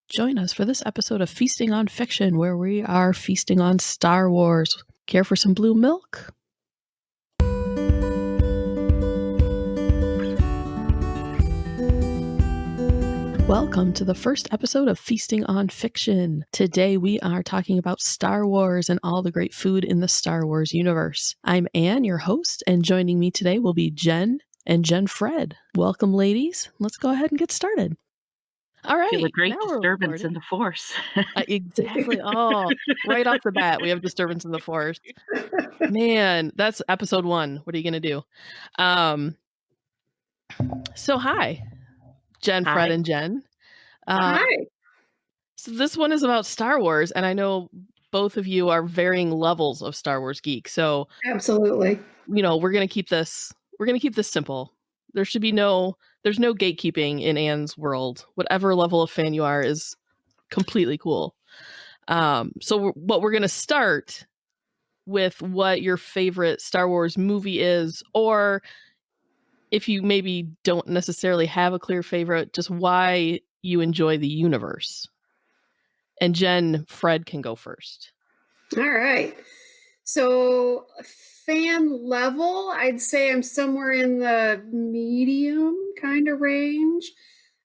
Join us for this episode of Feasting on Fiction, where we are feasting on Star Wars. Care for some blue milk? Welcome to the first episode of Feasting on Fiction. Today we are talking about Star Wars and all the great food in the Star Wars universe. I'm Anne, your host, and joining me today will be Jen and Jen Fred. Welcome, ladies. Let's go ahead and get started. All right. Feel a great now we're disturbance recording. in the Force. Exactly. Oh, right off the bat, we have disturbance in the Force. Man, that's episode 1. What are you going to do? So hi, Jen, Hi. Fred, and Jen. Hi. So this one is about Star Wars, and I know both of you are varying levels of Star Wars geek. So Absolutely. we're going to keep this simple. There's no gatekeeping in Anne's world. Whatever level of fan you are is completely cool. So we're going to start with what your favorite Star Wars movie is, or if you maybe don't necessarily have a clear favorite, just why you enjoy the universe. And Jen, Fred can go first. All right. So fan level, I'd say I'm somewhere in the medium kind of range.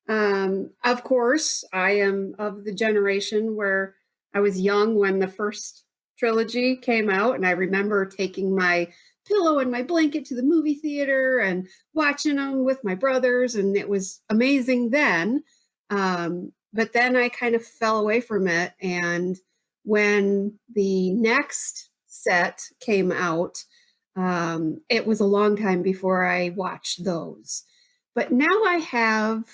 Of course, I am of the generation where I was young when the first trilogy came out, and I remember taking my pillow and my blanket to the movie theater and watching them with my brothers, and it was amazing then. But then I kind of fell away from it, and when the next set came out, it was a long time before I watched those. But now I have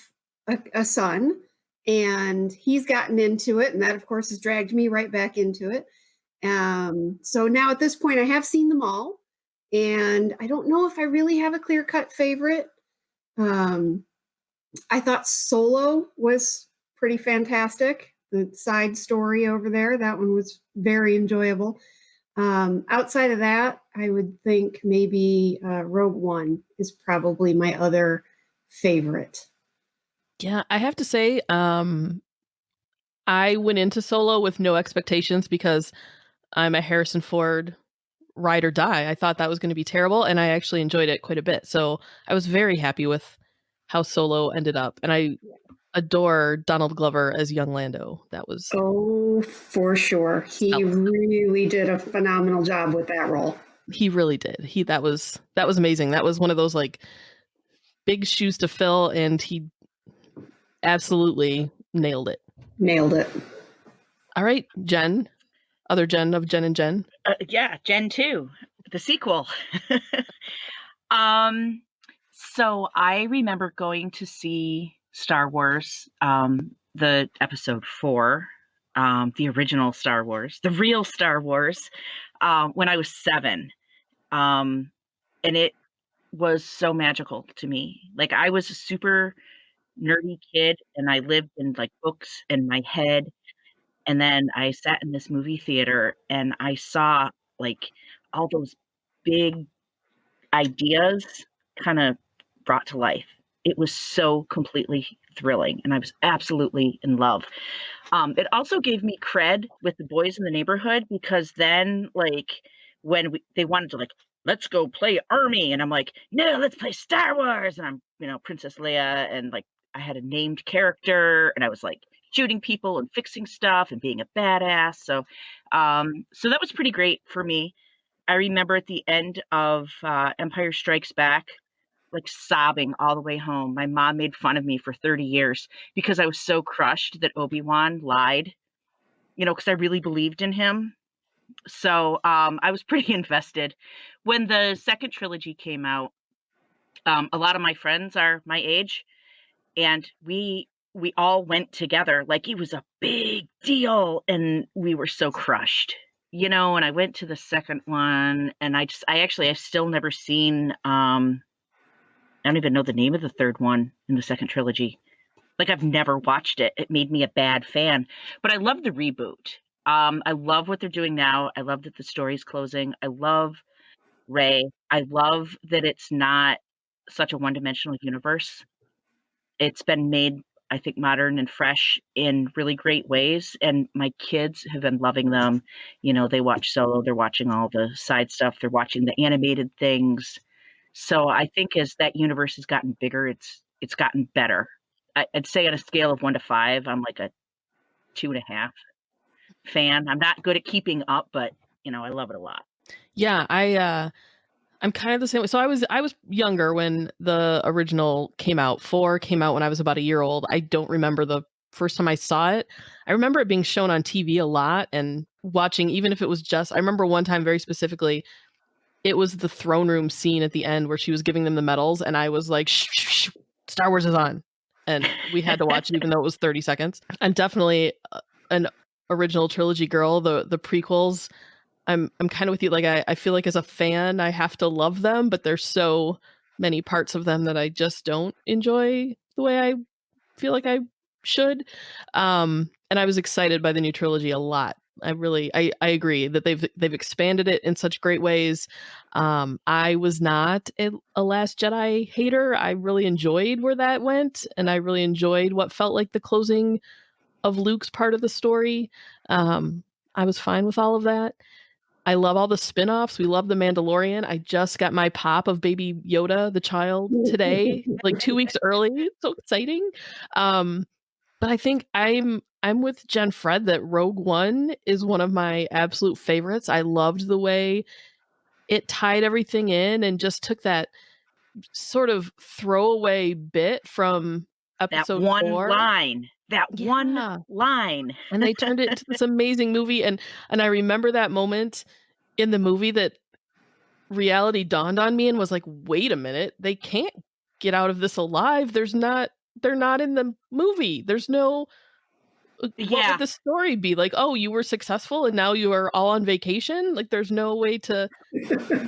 a son, and he's gotten into it, and that, of course, has dragged me right back into it. So now at this point, I have seen them all, and I don't know if I really have a clear-cut favorite. I thought Solo was pretty fantastic. The side story over there, that one was very enjoyable. Outside of that, I would think maybe Rogue One is probably my other favorite. Yeah, I have to say, I went into Solo with no expectations because I'm a Harrison Ford ride or die. I thought that was going to be terrible, and I actually enjoyed it quite a bit. So I was very happy with how Solo ended up, and I adore Donald Glover as young Lando. That was for sure. He really did a phenomenal job with that role. He really did. That was amazing. That was one of those like big shoes to fill, and he absolutely nailed it. All right, Jen. Other Jen of Jen and Jen. Yeah, Gen 2, the sequel. So I remember going to see Star Wars, the episode 4, the original Star Wars, the real Star Wars, when I was 7. And it was so magical to me. Like, I was a super nerdy kid, and I lived in like books in my head. And then I sat in this movie theater and I saw like all those big ideas kind of brought to life. It was so completely thrilling, and I was absolutely in love. It also gave me cred with the boys in the neighborhood, because then, like, when they wanted to, like, let's go play Army, and I'm like, no, let's play Star Wars, and I'm, Princess Leia, and like I had a named character, and I was like shooting people and fixing stuff and being a badass. So that was pretty great for me. I remember at the end of Empire Strikes Back, like sobbing all the way home. My mom made fun of me for 30 years because I was so crushed that Obi-Wan lied, because I really believed in him. So I was pretty invested. When the second trilogy came out, a lot of my friends are my age, and we all went together. Like, it was a big deal, and we were so crushed. And I went to the second one, and I've still never seen, I don't even know the name of the third one in the second trilogy. Like, I've never watched it. It made me a bad fan, but I love the reboot. I love what they're doing now. I love that the story's closing. I love Rey. I love that it's not such a one-dimensional universe. It's been made I think, modern and fresh in really great ways. And my kids have been loving them. You know, they watch Solo, they're watching all the side stuff, they're watching the animated things. So I think as that universe has gotten bigger, it's gotten better. I'd say on a scale of 1 to 5, I'm like a 2.5 fan. I'm not good at keeping up, but you know, I love it a lot. Yeah, I'm kind of the same way. So I was younger when the original came out. 4 came out when I was about a year old. I don't remember the first time I saw it. I remember it being shown on TV a lot and watching, even if it was just, I remember one time very specifically, it was the throne room scene at the end where she was giving them the medals, and I was like, shh, shh, shh, Star Wars is on. And we had to watch it even though it was 30 seconds. I'm definitely an original trilogy girl. The prequels, I'm kind of with you. Like I feel like as a fan, I have to love them, but there's so many parts of them that I just don't enjoy the way I feel like I should. And I was excited by the new trilogy a lot. I agree that they've expanded it in such great ways. I was not a Last Jedi hater. I really enjoyed where that went, and I really enjoyed what felt like the closing of Luke's part of the story. I was fine with all of that. I love all the spin-offs. We love The Mandalorian. I just got my pop of Baby Yoda, the child, today, like 2 weeks early. It's so exciting. But I think I'm with Jen Fred that Rogue One is one of my absolute favorites. I loved the way it tied everything in and just took that sort of throwaway bit from That episode one 4. line. That Yeah. one line. And they turned it into this amazing movie. And I remember that moment in the movie that reality dawned on me and was like, wait a minute, they can't get out of this alive. They're not in the movie. There's no, what Yeah. would the story be? Like, oh, you were successful and now you are all on vacation? Like, there's no way to.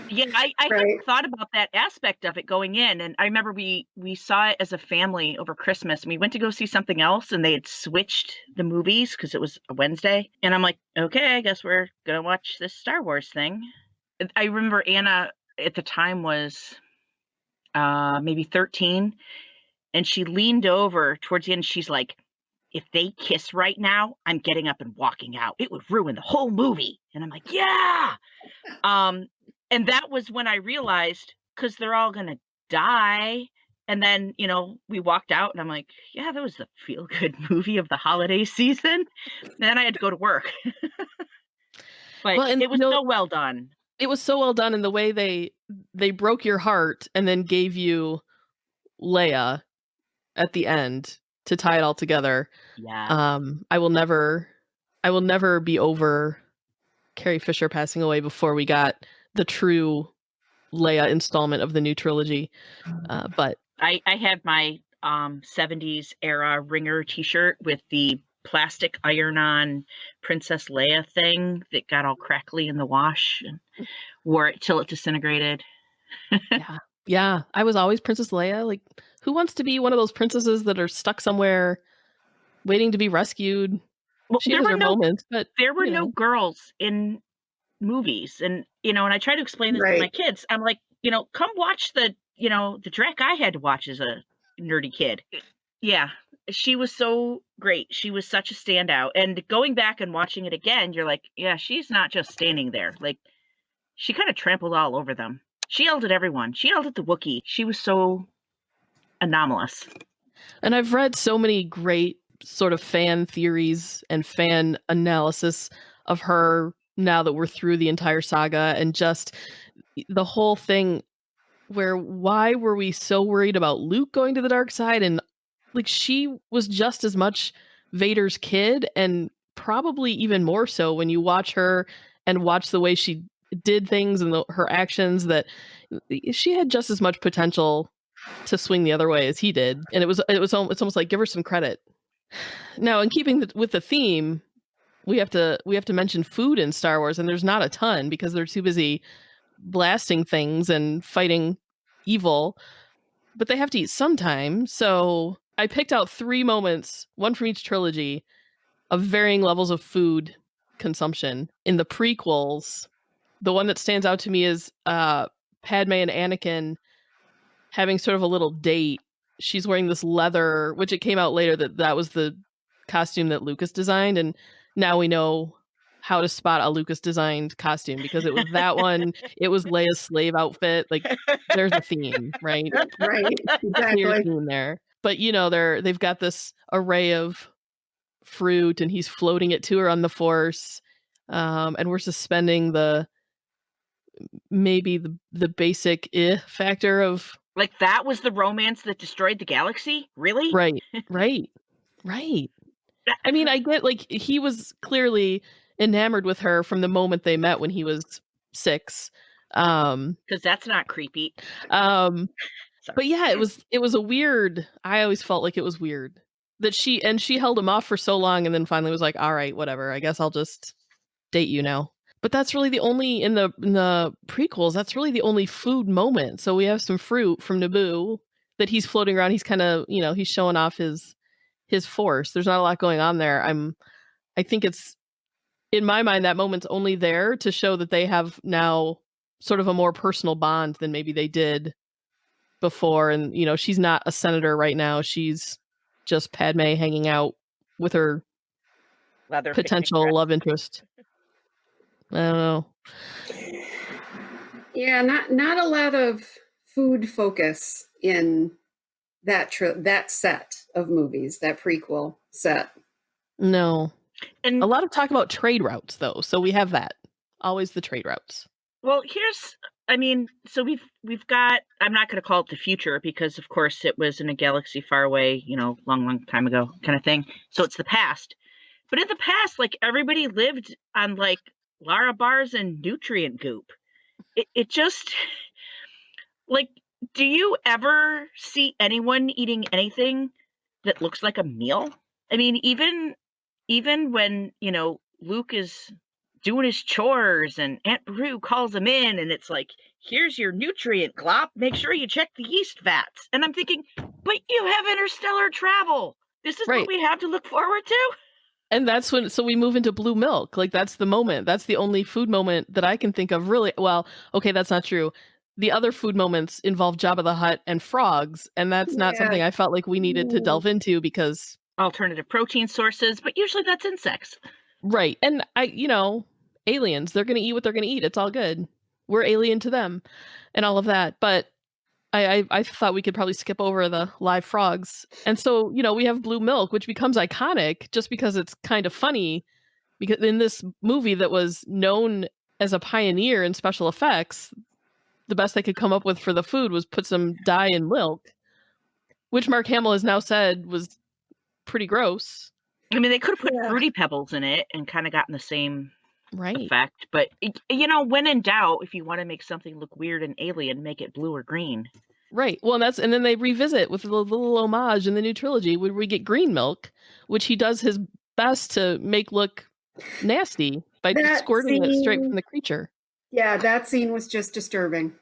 Yeah, I Right. hadn't thought about that aspect of it going in. And I remember we saw it as a family over Christmas, and we went to go see something else, and they had switched the movies because it was a Wednesday. And I'm like, okay, I guess we're gonna watch this Star Wars thing. I remember Anna at the time was maybe 13, and she leaned over towards the end. She's like, if they kiss right now, I'm getting up and walking out. It would ruin the whole movie. And I'm like, yeah. And that was when I realized, because they're all gonna die. And then, you know, we walked out, and I'm like, yeah, that was the feel-good movie of the holiday season. And then I had to go to work. But Well, and it was so well done. It was so well done in the way they broke your heart and then gave you Leia at the end to tie it all together. Yeah. I will never be over Carrie Fisher passing away before we got the true Leia installment of the new trilogy. But I had my 70s era Ringer t-shirt with the plastic iron-on Princess Leia thing that got all crackly in the wash, and wore it till it disintegrated. yeah, I was always Princess Leia. Like, who wants to be one of those princesses that are stuck somewhere waiting to be rescued? Well, She has her moments, but there were you no know. girls in movies. And, you know, and I try to explain this to my Right. kids. I'm like, you know, come watch the Drek I had to watch as a nerdy kid. Yeah, she was so great. She was such a standout. And going back and watching it again, you're like, yeah, she's not just standing there. Like, she kind of trampled all over them. She yelled at everyone. She yelled at the Wookiee. She was so anomalous. And I've read so many great sort of fan theories and fan analysis of her now that we're through the entire saga, and just the whole thing where why were we so worried about Luke going to the dark side? And like, she was just as much Vader's kid, and probably even more so when you watch her and watch the way she did things and her actions, that she had just as much potential to swing the other way as he did. And it's almost like, give her some credit. Now, in keeping with the theme, we have to mention food in Star Wars, and there's not a ton because they're too busy blasting things and fighting evil, but they have to eat sometime. So I picked out 3 moments, one from each trilogy, of varying levels of food consumption. In the prequels, the one that stands out to me is Padme and Anakin having sort of a little date she's wearing this leather, which it came out later that was the costume that Lucas designed, and now we know how to spot a Lucas designed costume because it was that one. It was Leia's slave outfit. Like, there's a theme, right? Right. Clear Exactly. theme there. But they've got this array of fruit, and he's floating it to her on the Force, and we're suspending maybe the basic factor of Like, that was the romance that destroyed the galaxy? Really? right. I mean, I get, like, he was clearly enamored with her from the moment they met when he was 6. Because that's not creepy. Um, Sorry. but yeah, it was a weird. I always felt like it was weird that she held him off for so long, and then finally was like, "All right, whatever. I guess I'll just date you now." But that's really the only in the prequels. That's really the only food moment. So we have some fruit from Naboo that he's floating around. He's kind of he's showing off his Force. There's not a lot going on there. I think it's, in my mind, that moment's only there to show that they have now sort of a more personal bond than maybe they did before. And she's not a senator right now. She's just Padme hanging out with her Leather potential love interest. I don't know. Yeah, not a lot of food focus in that set of movies, that prequel set. No. And a lot of talk about trade routes, though. So we have that. Always the trade routes. Well, so we've got, I'm not going to call it the future because, of course, it was in a galaxy far away, long time ago kind of thing. So it's the past. But in the past, like, everybody lived on, like, Lara bars and nutrient goop. It just, like, do you ever see anyone eating anything that looks like a meal? I mean, even when, Luke is doing his chores and Aunt Beru calls him in and it's like, here's your nutrient glop, make sure you check the yeast vats. And I'm thinking, but you have interstellar travel. This is Right. what we have to look forward to. And that's so we move into blue milk. Like, that's the moment. That's the only food moment that I can think of, really. Well, okay, that's not true. The other food moments involve Jabba the Hutt and frogs, and that's not something I felt like we needed to delve into because alternative protein sources, but usually that's insects. Right. And aliens, they're going to eat what they're going to eat. It's all good. We're alien to them and all of that. But I thought we could probably skip over the live frogs. And so, we have blue milk, which becomes iconic just because it's kind of funny. Because in this movie that was known as a pioneer in special effects, the best they could come up with for the food was put some dye in milk, which Mark Hamill has now said was pretty gross. I mean, they could have put Fruity Pebbles in it and kind of gotten the same effect. But, when in doubt, if you want to make something look weird and alien, make it blue or green. Right. Well, and then they revisit with a little homage in the new trilogy where we get green milk, which he does his best to make look nasty by squirting it straight from the creature. Yeah, that scene was just disturbing.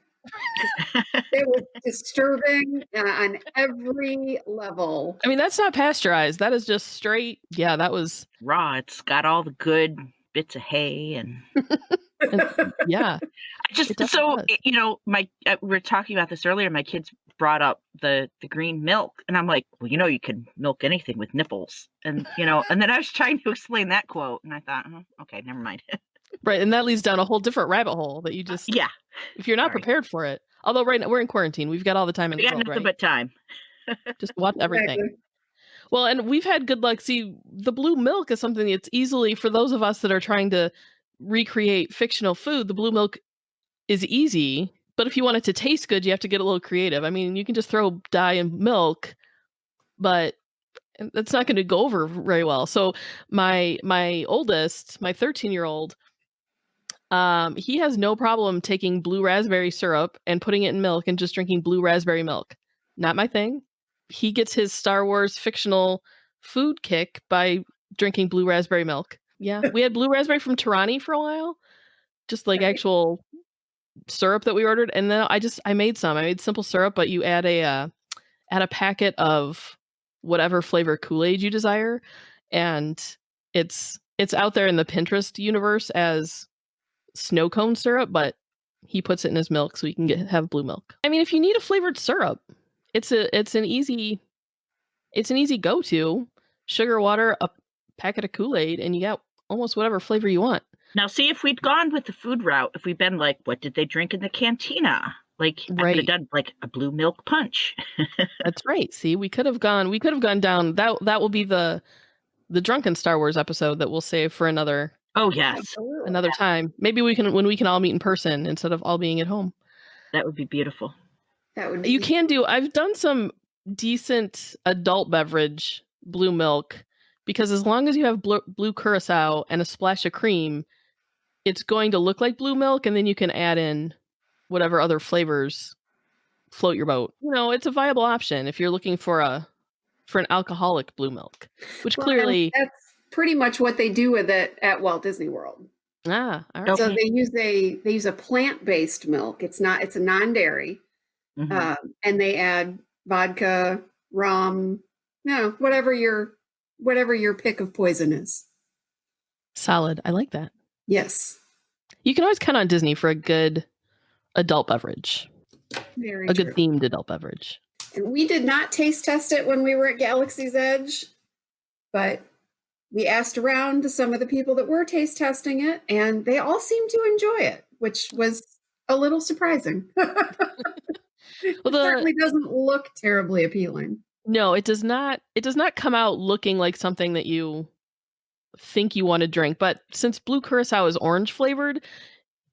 It was disturbing on every level. I mean, that's not pasteurized. That is just straight. Yeah, that was raw. It's got all the good bits of hay and yeah. We're talking about this earlier. My kids brought up the green milk, and I'm like, well, you can milk anything with nipples, and and then I was trying to explain that quote, and I thought, okay, never mind. Right, and that leads down a whole different rabbit hole that you just if you're not prepared for it. Although right now we're in quarantine, we've got all the time in the world, nothing but time. Just watch everything. Exactly. Well, and we've had good luck. See, the blue milk is something that's easily, for those of us that are trying to recreate fictional food, the blue milk is easy. But if you want it to taste good, you have to get a little creative. I mean, you can just throw dye in milk, but that's not going to go over very well. So my oldest, my 13-year-old, he has no problem taking blue raspberry syrup and putting it in milk and just drinking blue raspberry milk. Not my thing. He gets his Star Wars fictional food kick by drinking blue raspberry milk. Yeah, we had blue raspberry from Tirani for a while, just like actual syrup that we ordered, and then I made some. I made simple syrup, but you add a packet of whatever flavor Kool-Aid you desire, and it's out there in the Pinterest universe as snow cone syrup, but he puts it in his milk so he can have blue milk. I mean, if you need a flavored syrup, it's an easy go-to. Sugar water, a packet of Kool-Aid, and you got almost whatever flavor you want. Now, see, if we'd gone with the food route, if we'd been like, what did they drink in the cantina? Like, I could Right. have done like a blue milk punch. That's right. See, we could have gone down that will be the drunken Star Wars episode that we'll save for another Oh, yes. Absolutely. time. Maybe when we can all meet in person instead of all being at home. That would be beautiful. That would You be can do. I've done some decent adult beverage blue milk because as long as you have blue curacao and a splash of cream, it's going to look like blue milk, and then you can add in whatever other flavors float your boat. You know, it's a viable option if you're looking for an alcoholic blue milk, which Well, clearly and that's pretty much what they do with it at Walt Disney World. all right. So Okay. they use a plant-based milk. It's a non-dairy, Mhm. and they add vodka, rum, whatever your pick of poison is. Solid. I like that. Yes, You can always count on Disney for a good adult beverage, very a true. good themed adult beverage. And we did not taste test it when we were at Galaxy's Edge, but we asked around to some of the people that were taste testing it, and they all seemed to enjoy it, which was a little surprising. It certainly doesn't look terribly appealing. No, it does not. It does not come out looking like something that you think you want to drink. But since blue curacao is orange flavored,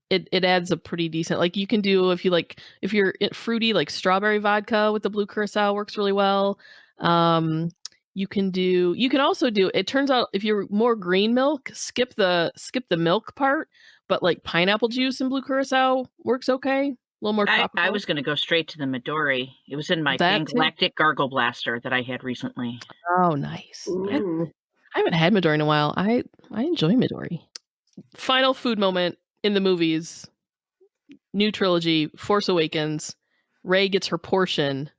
it adds a pretty decent. Like you can do if you're fruity, like strawberry vodka with the blue curacao works really well. You can also do. It turns out if you're more green milk, skip the milk part, but like pineapple juice and blue curacao works okay. A little more tropical. I was going to go straight to the Midori. It was in my That too? Galactic Gargle Blaster that I had recently. Oh, nice. Ooh. I haven't had Midori in a while. I enjoy Midori. Final food moment in the movies. New trilogy, Force Awakens. Rey gets her portion,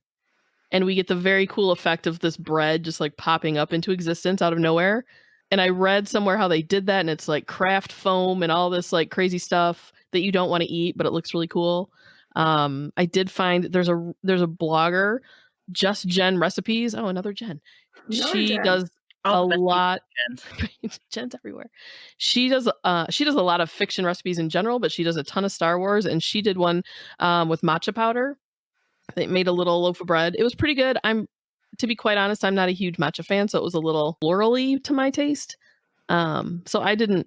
and we get the very cool effect of this bread just like popping up into existence out of nowhere. And I read somewhere how they did that, and it's like craft foam and all this like crazy stuff that you don't want to eat, but it looks really cool. I did find there's a blogger, Just Jen Recipes. Oh, another Jen. Another She Jen. does All a the best lot. Gens. Jen's everywhere. She does a lot of fiction recipes in general, but she does a ton of Star Wars, and she did one with matcha powder. They made a little loaf of bread. It was pretty good. To be quite honest, I'm not a huge matcha fan, so it was a little florally to my taste. So I didn't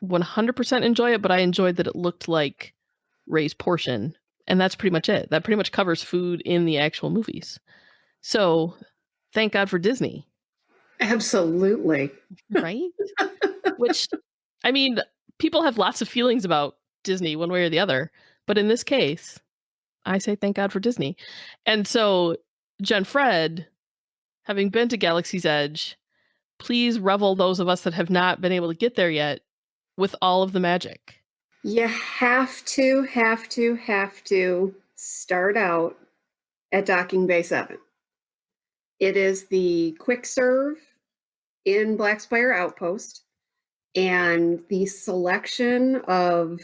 100% enjoy it, but I enjoyed that it looked like Rey's portion, and that's pretty much it. That pretty much covers food in the actual movies. So thank God for Disney. Absolutely. Right? Which, I mean, people have lots of feelings about Disney one way or the other, but in this case, I say thank God for Disney. And so, Jen Fred, having been to Galaxy's Edge, please revel those of us that have not been able to get there yet with all of the magic. You have to start out at Docking Bay 7. It is the quick serve in Blackspire Outpost, and the selection of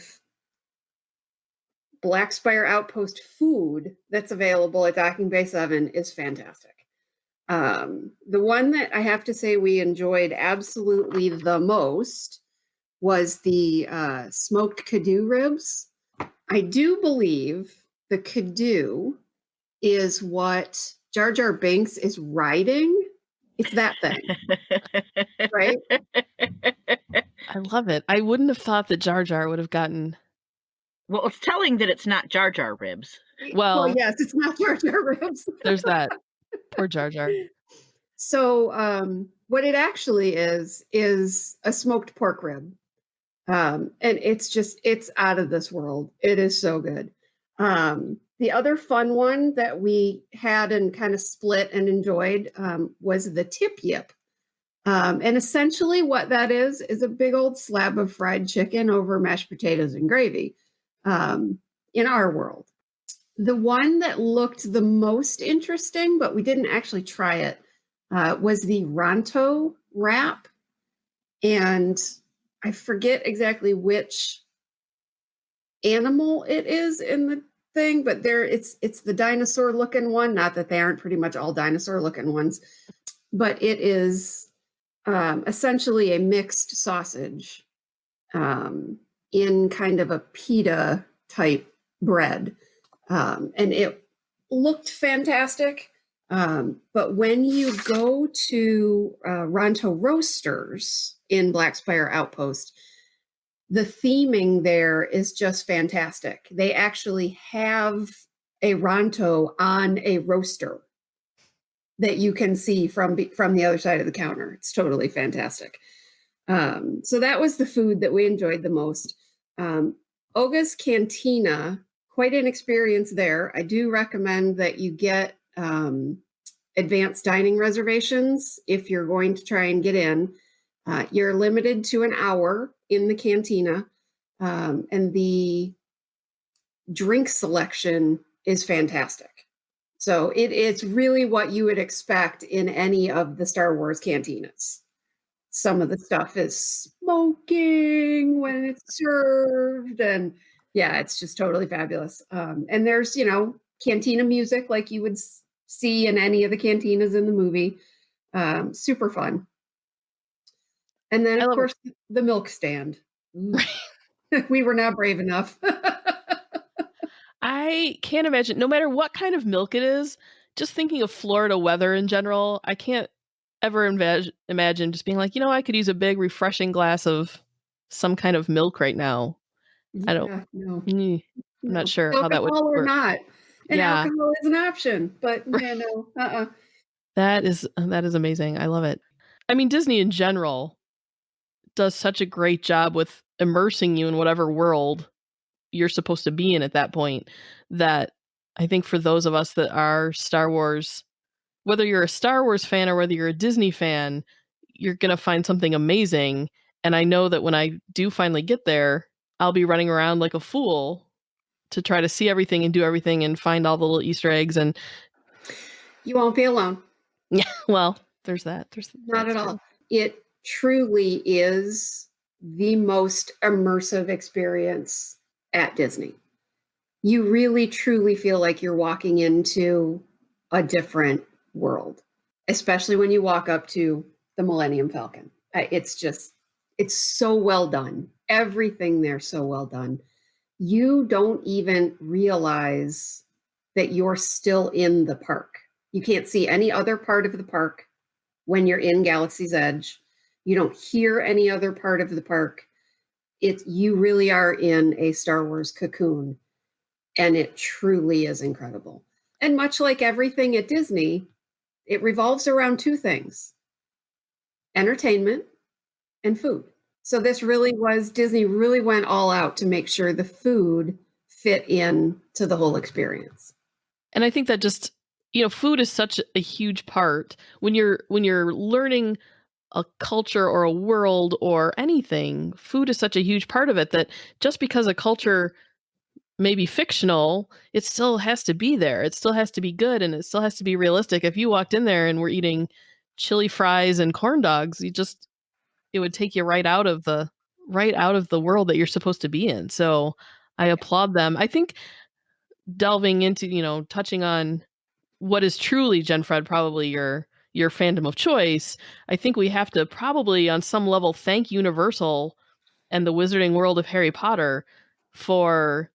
Blackspire Outpost food that's available at Docking Bay 7 is fantastic. The one that I have to say we enjoyed absolutely the most was the smoked Kadoo ribs. I do believe the Kadoo is what Jar Jar Binks is riding. It's that thing, right? I love it. I wouldn't have thought that Jar Jar would have gotten. Well, it's telling that it's not Jar Jar ribs. Well, yes, it's not Jar Jar ribs. There's that. Poor Jar Jar. So what it actually is a smoked pork rib. And it's out of this world. It is so good. The other fun one that we had and kind of split and enjoyed was the tip yip. And essentially what that is a big old slab of fried chicken over mashed potatoes and gravy in our world. The one that looked the most interesting, but we didn't actually try it, was the Ronto wrap. And I forget exactly which animal it is in the thing, but it's the dinosaur looking one. Not that they aren't pretty much all dinosaur looking ones, but it is essentially a mixed sausage in kind of a pita type bread. And it looked fantastic. But when you go to Ronto Roasters in Black Spire Outpost, the theming there is just fantastic. They actually have a Ronto on a roaster that you can see from the other side of the counter. It's totally fantastic. So that was the food that we enjoyed the most. Oga's Cantina, quite an experience there. I do recommend that you get advanced dining reservations if you're going to try and get in. You're limited to an hour in the cantina, and the drink selection is fantastic. So it's really what you would expect in any of the Star Wars cantinas. Some of the stuff is smoking when it's served, and yeah, it's just totally fabulous. And there's, cantina music like you would see in any of the cantinas in the movie. Super fun. And then, of course, the milk stand. We were not brave enough. I can't imagine, no matter what kind of milk it is, just thinking of Florida weather in general, I can't ever imagine just being like, I could use a big refreshing glass of some kind of milk right now. I don't know. I'm not sure how that would work. Or not. And Yeah. alcohol is an option, but That is amazing. I love it. I mean, Disney in general does such a great job with immersing you in whatever world you're supposed to be in at that point, that I think for those of us that are Star Wars, whether you're a Star Wars fan or whether you're a Disney fan, you're going to find something amazing. And I know that when I do finally get there, I'll be running around like a fool to try to see everything and do everything and find all the little Easter eggs. And you won't be alone. Yeah, well, there's that. Not at all. It truly is the most immersive experience at Disney. You really, truly feel like you're walking into a different world, especially when you walk up to the Millennium Falcon. It's so well done. Everything there so well done. You don't even realize that you're still in the park. You can't see any other part of the park when you're in Galaxy's Edge. You don't hear any other part of the park. You really are in a Star Wars cocoon, and it truly is incredible. And much like everything at Disney, it revolves around two things: entertainment and food. So Disney really went all out to make sure the food fit in to the whole experience. And I think that just, food is such a huge part when you're learning a culture or a world or anything. Food is such a huge part of it that just because a culture may be fictional, it still has to be there. It still has to be good, and it still has to be realistic. If you walked in there and were eating chili fries and corn dogs, it would take you right out of the world that you're supposed to be in. So I applaud them. I think delving into, touching on what is truly, Jen Fred, probably your fandom of choice, I think we have to probably on some level thank Universal and the Wizarding World of Harry Potter for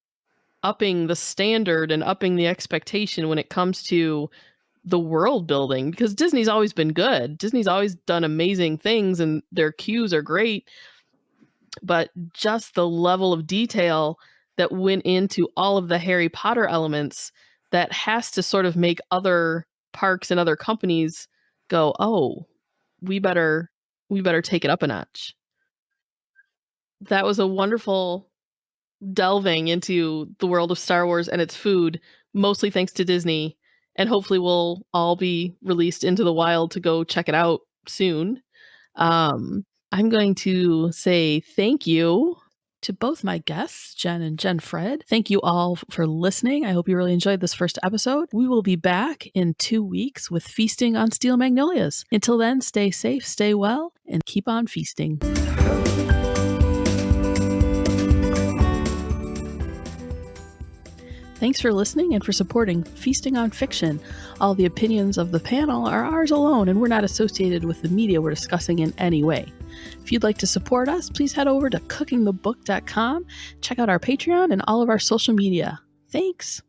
upping the standard and upping the expectation when it comes to the world building, because Disney's always been good. Disney's always done amazing things and their queues are great, but just the level of detail that went into all of the Harry Potter elements that has to sort of make other parks and other companies go, oh, we better take it up a notch. That was a wonderful delving into the world of Star Wars and its food, mostly thanks to Disney, and hopefully we'll all be released into the wild to go check it out soon. I'm going to say thank you to both my guests, Jen and Jen Fred. Thank you all for listening. I hope you really enjoyed this first episode. We will be back in 2 weeks with Feasting on Steel Magnolias. Until then, stay safe, stay well, and keep on feasting. Thanks for listening and for supporting Feasting on Fiction. All the opinions of the panel are ours alone, and we're not associated with the media we're discussing in any way. If you'd like to support us, please head over to cookingthebook.com, check out our Patreon and all of our social media. Thanks!